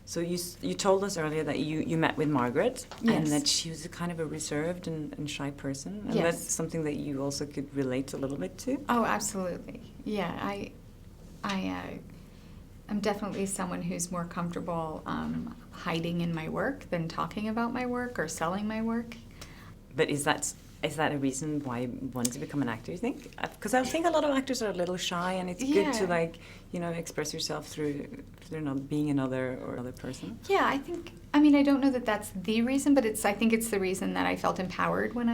So you told us earlier that you met with Margaret, Yes. and that she was a kind of a reserved and shy person, and Yes. that's something that you also could relate a little bit to. Oh, absolutely. Yeah, I'm definitely someone who's more comfortable hiding in my work than talking about my work or selling my work. But is that a reason why you wanted to become an actor, you think? Because I think a lot of actors are a little shy, and it's good to, Yeah. like, express yourself through not being another person. Yeah, I mean, I don't know that that's the reason, but I think it's the reason that I felt empowered when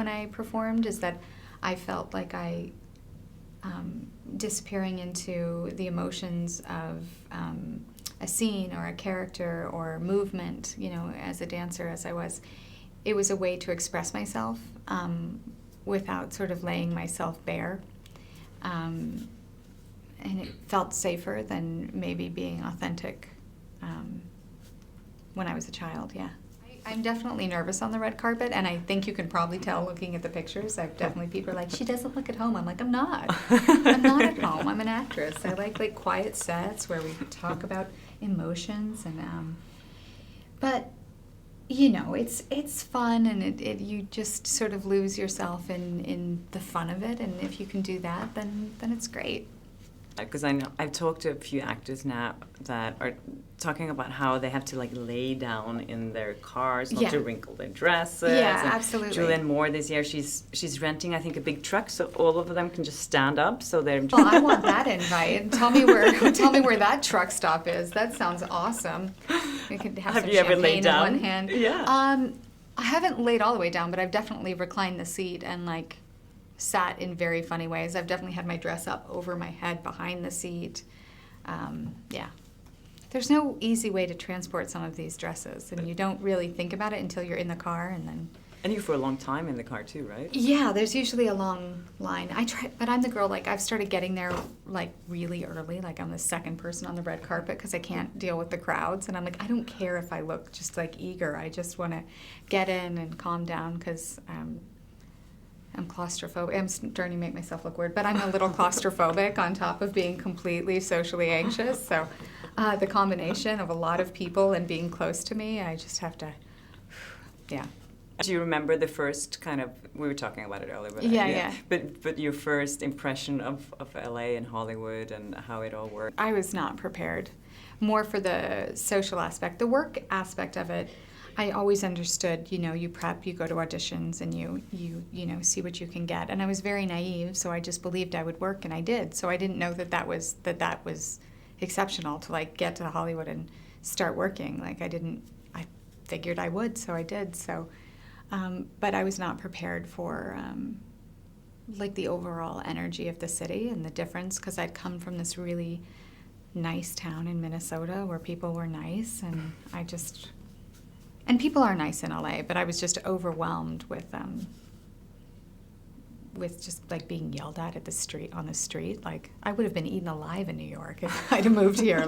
I performed, is that I felt like disappearing into the emotions of a scene or a character or movement, as a dancer as I was, it was a way to express myself without sort of laying myself bare. And it felt safer than maybe being authentic when I was a child, yeah. I'm definitely nervous on the red carpet, and I think you can probably tell looking at the pictures. People are like, she doesn't look at home. I'm like, I'm not. I'm not at home. I'm an actress. I like quiet sets where we talk about emotions, and but it's fun, and you just sort of lose yourself in the fun of it, and if you can do that, then it's great. Because I know I've talked to a few actors now that are talking about how they have to lay down in their cars, not to wrinkle their dresses. Yeah, and absolutely. Julianne Moore this year, she's renting, I think, a big truck, so all of them can just stand up. So they're. Well, I want that invite. Tell me where that truck stop is. That sounds awesome. We could have some you ever laid champagne down? in one hand. Yeah. I haven't laid all the way down, but I've definitely reclined the seat and sat in very funny ways. I've definitely had my dress up over my head behind the seat. Yeah. There's no easy way to transport some of these dresses, and you don't really think about it until you're in the car, and then... And you for a long time in the car too, right? Yeah, there's usually a long line. But I'm the girl, I've started getting there, really early. I'm the second person on the red carpet because I can't deal with the crowds. And I'm like, I don't care if I look just, eager. I just want to get in and calm down because... I'm claustrophobic. I'm starting to make myself look weird, but I'm a little claustrophobic on top of being completely socially anxious. So the combination of a lot of people and being close to me, I just have to, yeah. Do you remember the first we were talking about it earlier, but yeah. But your first impression of LA and Hollywood and how it all worked? I was not prepared. More for the social aspect. The work aspect of it, I always understood, you prep, you go to auditions, and you see what you can get. And I was very naive, so I just believed I would work, and I did. So I didn't know that was exceptional to get to Hollywood and start working. I figured I would, so I did. So, but I was not prepared for the overall energy of the city and the difference, because I'd come from this really nice town in Minnesota where people were nice, and and people are nice in LA, but I was just overwhelmed with just being yelled at on the street. I would have been eaten alive in New York if I'd have moved here.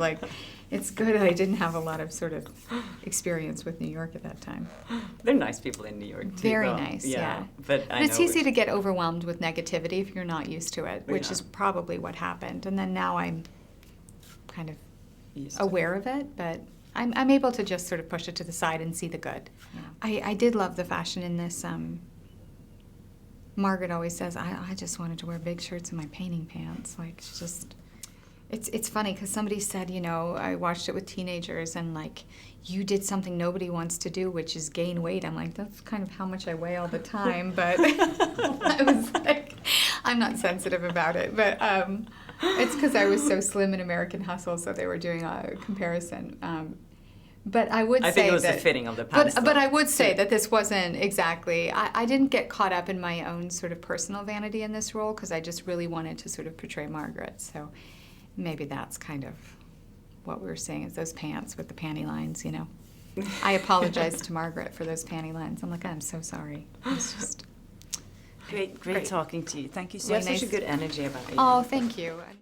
It's good I didn't have a lot of sort of experience with New York at that time. They're nice people in New York too. Very though. nice, yeah. But it's easy to get overwhelmed with negativity if you're not used to it, which is probably what happened. And then now I'm kind of aware of it, but I'm able to just sort of push it to the side and see the good. Yeah. I did love the fashion in this. Margaret always says, I just wanted to wear big shirts and my painting pants. It's funny because somebody said, I watched it with teenagers, and you did something nobody wants to do, which is gain weight. I'm like, that's kind of how much I weigh all the time, but I was I'm not sensitive about it, but it's because I was so slim in American Hustle, so they were doing a comparison. But I would say I think it was the fitting of the pants. But I would say that this wasn't exactly. I didn't get caught up in my own sort of personal vanity in this role because I just really wanted to sort of portray Margaret. So maybe that's kind of what we were saying is those pants with the panty lines. I apologized to Margaret for those panty lines. I'm like, I'm so sorry. It's just great talking to you. Thank you. So Really you have nice. such a good energy about you. Oh, thank you.